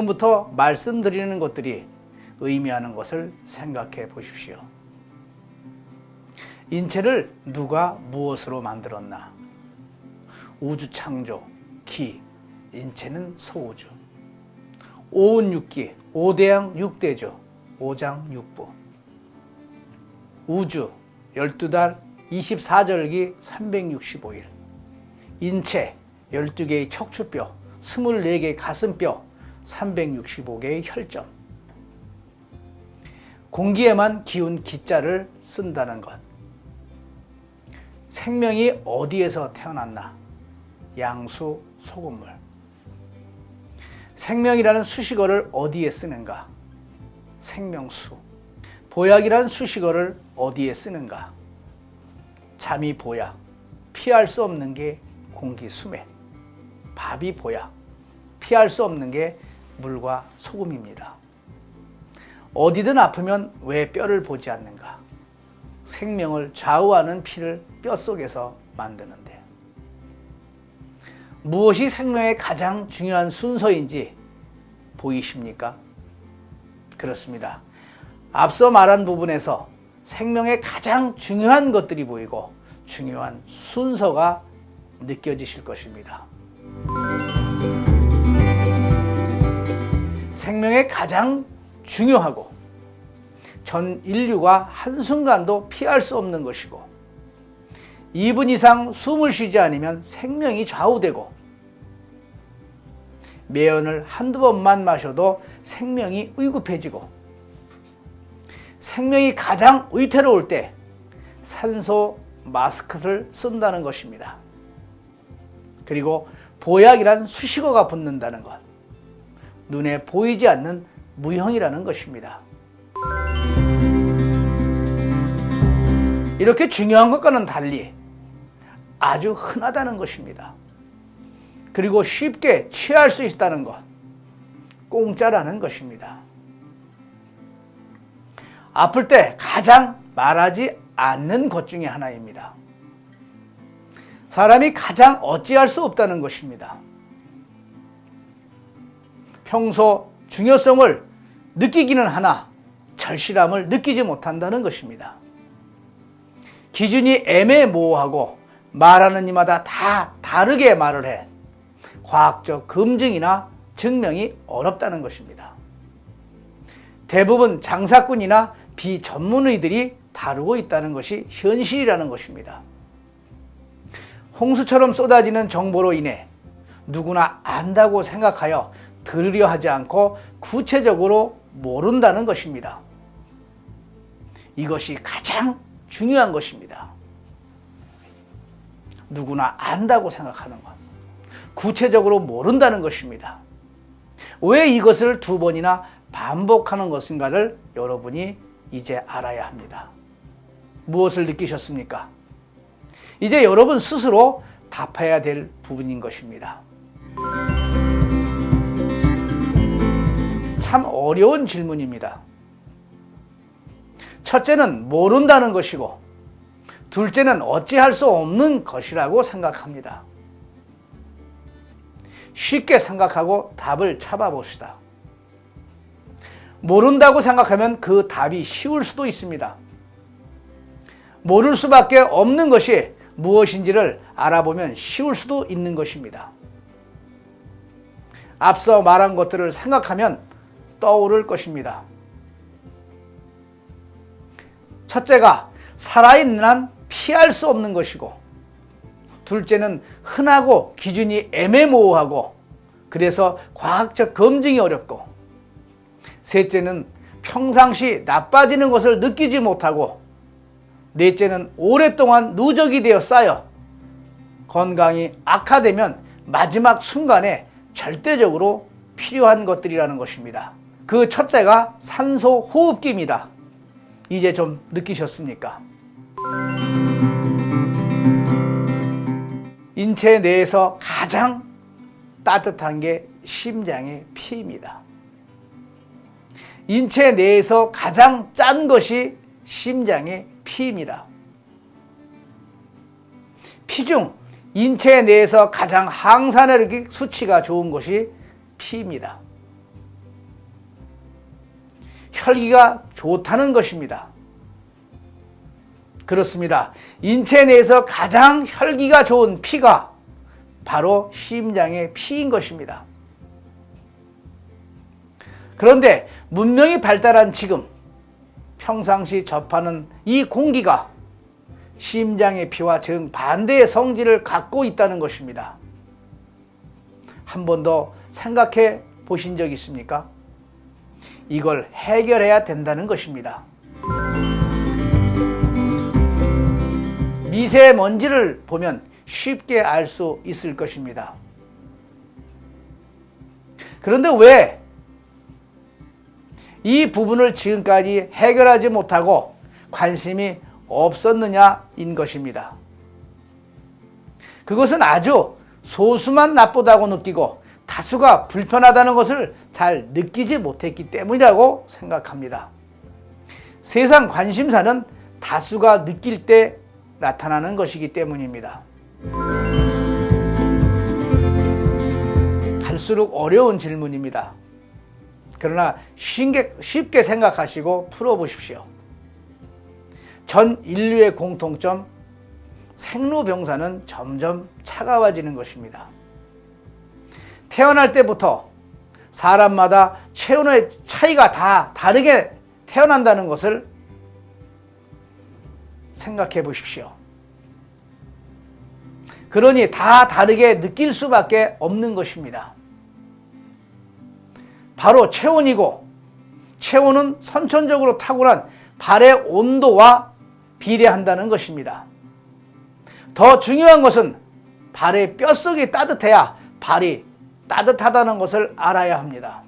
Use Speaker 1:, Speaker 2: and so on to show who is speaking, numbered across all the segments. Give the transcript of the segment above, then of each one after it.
Speaker 1: 지금부터 말씀드리는 것들이 의미하는 것을 생각해 보십시오. 인체를 누가 무엇으로 만들었나? 우주 창조, 기, 인체는 소우주. 오운육기, 오대양 육대조, 오장육부. 우주, 12달, 24절기, 365일. 인체, 12개의 척추뼈, 24개의 가슴뼈, 365개의 혈점. 공기에만 기운 기자를 쓴다는 것. 생명이 어디에서 태어났나? 양수, 소금물. 생명이라는 수식어를 어디에 쓰는가? 생명수. 보약이라는 수식어를 어디에 쓰는가? 잠이 보약, 피할 수 없는 게 공기, 수매. 밥이 보약, 피할 수 없는 게 물과 소금입니다. 어디든 아프면 왜 뼈를 보지 않는가? 생명을 좌우하는 피를 뼛속에서 만드는데. 무엇이 생명의 가장 중요한 순서인지 보이십니까? 그렇습니다. 앞서 말한 부분에서 생명의 가장 중요한 것들이 보이고 중요한 순서가 느껴지실 것입니다. 생명의 가장 중요하고 전 인류가 한순간도 피할 수 없는 것이고 2분 이상 숨을 쉬지 않으면 생명이 좌우되고 매연을 한두 번만 마셔도 생명이 의급해지고 생명이 가장 위태로울 때 산소 마스크를 쓴다는 것입니다. 그리고 보약이란 수식어가 붙는다는 것. 눈에 보이지 않는 무형이라는 것입니다. 이렇게 중요한 것과는 달리 아주 흔하다는 것입니다. 그리고 쉽게 취할 수 있다는 것. 공짜라는 것입니다. 아플 때 가장 말하지 않는 것 중에 하나입니다. 사람이 가장 어찌할 수 없다는 것입니다. 평소 중요성을 느끼기는 하나 절실함을 느끼지 못한다는 것입니다. 기준이 애매모호하고 말하는 이마다 다 다르게 말을 해 과학적 검증이나 증명이 어렵다는 것입니다. 대부분 장사꾼이나 비전문의들이 다루고 있다는 것이 현실이라는 것입니다. 홍수처럼 쏟아지는 정보로 인해 누구나 안다고 생각하여 들으려 하지 않고 구체적으로 모른다는 것입니다. 이것이 가장 중요한 것입니다. 누구나 안다고 생각하는 것. 구체적으로 모른다는 것입니다. 왜 이것을 두 번이나 반복하는 것인가를 여러분이 이제 알아야 합니다. 무엇을 느끼셨습니까? 이제 여러분 스스로 답해야 될 부분인 것입니다. 참 어려운 질문입니다. 첫째는 모른다는 것이고 둘째는 어찌할 수 없는 것이라고 생각합니다. 쉽게 생각하고 답을 찾아봅시다. 모른다고 생각하면 그 답이 쉬울 수도 있습니다. 모를 수밖에 없는 것이 무엇인지를 알아보면 쉬울 수도 있는 것입니다. 앞서 말한 것들을 생각하면 떠오를 것입니다. 첫째가 살아있는 한 피할 수 없는 것이고 둘째는 흔하고 기준이 애매모호하고 그래서 과학적 검증이 어렵고 셋째는 평상시 나빠지는 것을 느끼지 못하고 넷째는 오랫동안 누적이 되어 쌓여 건강이 악화되면 마지막 순간에 절대적으로 필요한 것들이라는 것입니다. 그 첫째가 산소 호흡기입니다. 이제 좀 느끼셨습니까? 인체 내에서 가장 따뜻한 게 심장의 피입니다. 인체 내에서 가장 짠 것이 심장의 피입니다. 피 중 인체 내에서 가장 항산화력 수치가 좋은 것이 피입니다. 혈기가 좋다는 것입니다. 그렇습니다. 인체 내에서 가장 혈기가 좋은 피가 바로 심장의 피인 것입니다. 그런데 문명이 발달한 지금 평상시 접하는 이 공기가 심장의 피와 정반대의 성질을 갖고 있다는 것입니다. 한 번 더 생각해 보신 적 있습니까? 이걸 해결해야 된다는 것입니다. 미세먼지를 보면 쉽게 알 수 있을 것입니다. 그런데 왜 이 부분을 지금까지 해결하지 못하고 관심이 없었느냐인 것입니다. 그것은 아주 소수만 나쁘다고 느끼고 다수가 불편하다는 것을 잘 느끼지 못했기 때문이라고 생각합니다. 세상 관심사는 다수가 느낄 때 나타나는 것이기 때문입니다. 갈수록 어려운 질문입니다. 그러나 쉽게 생각하시고 풀어보십시오. 전 인류의 공통점, 생로병사는 점점 차가워지는 것입니다. 태어날 때부터 사람마다 체온의 차이가 다 다르게 태어난다는 것을 생각해 보십시오. 그러니 다 다르게 느낄 수밖에 없는 것입니다. 바로 체온이고, 체온은 선천적으로 탁월한 발의 온도와 비례한다는 것입니다. 더 중요한 것은 발의 뼛속이 따뜻해야 발이 따뜻하다는 것을 알아야 합니다.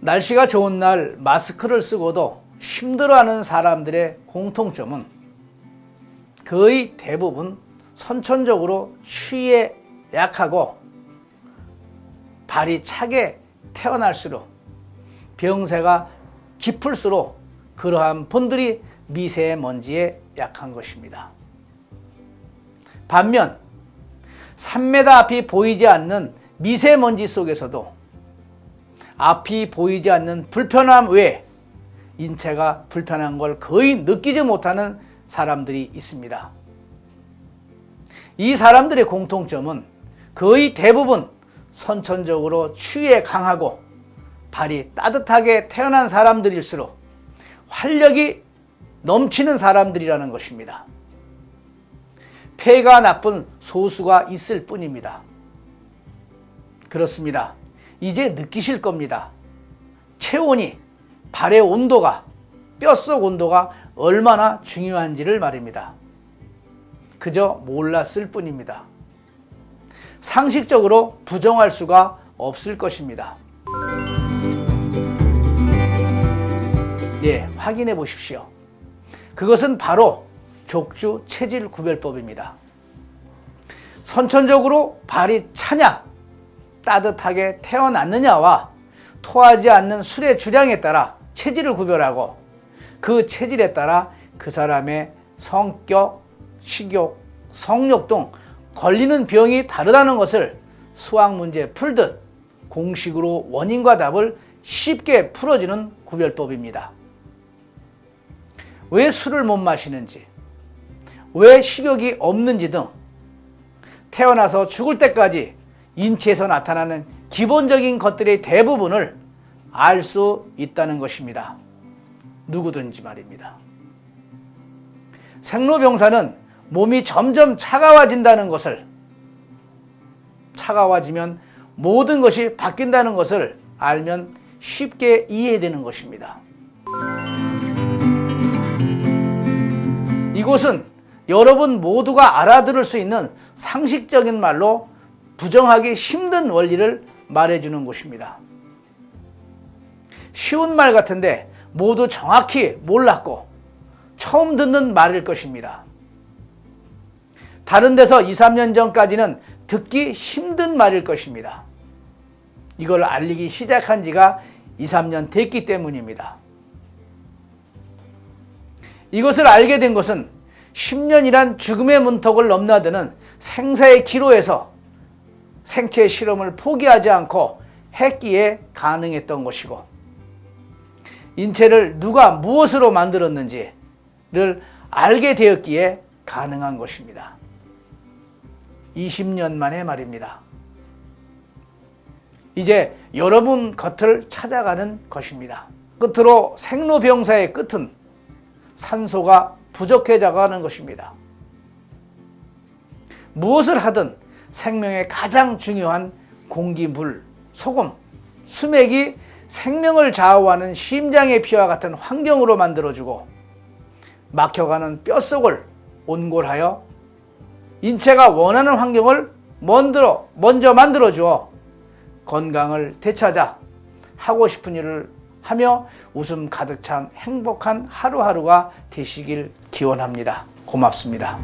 Speaker 1: 날씨가 좋은 날 마스크를 쓰고도 힘들어하는 사람들의 공통점은 거의 대부분 선천적으로 추위에 약하고 발이 차게 태어날수록 병세가 깊을수록 그러한 분들이 미세먼지에 약한 것입니다. 반면 3m 앞이 보이지 않는 미세먼지 속에서도 앞이 보이지 않는 불편함 외에 인체가 불편한 걸 거의 느끼지 못하는 사람들이 있습니다. 이 사람들의 공통점은 거의 대부분 선천적으로 추위에 강하고 발이 따뜻하게 태어난 사람들일수록 활력이 넘치는 사람들이라는 것입니다. 폐가 나쁜 소수가 있을 뿐입니다. 그렇습니다. 이제 느끼실 겁니다. 체온이, 발의 온도가, 뼛속 온도가 얼마나 중요한지를 말입니다. 그저 몰랐을 뿐입니다. 상식적으로 부정할 수가 없을 것입니다. 예, 확인해 보십시오. 그것은 바로 족주 체질 구별법입니다. 선천적으로 발이 차냐, 따뜻하게 태어났느냐와 토하지 않는 술의 주량에 따라 체질을 구별하고 그 체질에 따라 그 사람의 성격, 식욕, 성욕 등 걸리는 병이 다르다는 것을 수학 문제 풀듯 공식으로 원인과 답을 쉽게 풀어주는 구별법입니다. 왜 술을 못 마시는지, 왜 식욕이 없는지 등 태어나서 죽을 때까지 인체에서 나타나는 기본적인 것들의 대부분을 알 수 있다는 것입니다. 누구든지 말입니다. 생로병사는 몸이 점점 차가워진다는 것을, 차가워지면 모든 것이 바뀐다는 것을 알면 쉽게 이해되는 것입니다. 이것은 여러분 모두가 알아들을 수 있는 상식적인 말로 부정하기 힘든 원리를 말해주는 곳입니다. 쉬운 말 같은데 모두 정확히 몰랐고 처음 듣는 말일 것입니다. 다른 데서 2, 3년 전까지는 듣기 힘든 말일 것입니다. 이걸 알리기 시작한 지가 2, 3년 됐기 때문입니다. 이것을 알게 된 것은 10년이란 죽음의 문턱을 넘나드는 생사의 기로에서 생체 실험을 포기하지 않고 했기에 가능했던 것이고, 인체를 누가 무엇으로 만들었는지를 알게 되었기에 가능한 것입니다. 20년 만의 말입니다. 이제 여러분 겉을 찾아가는 것입니다. 끝으로 생로병사의 끝은 산소가 부족해져 가는 것입니다. 무엇을 하든 생명의 가장 중요한 공기, 물, 소금, 수맥이 생명을 좌우하는 심장의 피와 같은 환경으로 만들어주고 막혀가는 뼛속을 온골하여 인체가 원하는 환경을 먼저 만들어주어 건강을 되찾아 하고 싶은 일을 하며 웃음 가득 찬 행복한 하루하루가 되시길 기원합니다. 고맙습니다.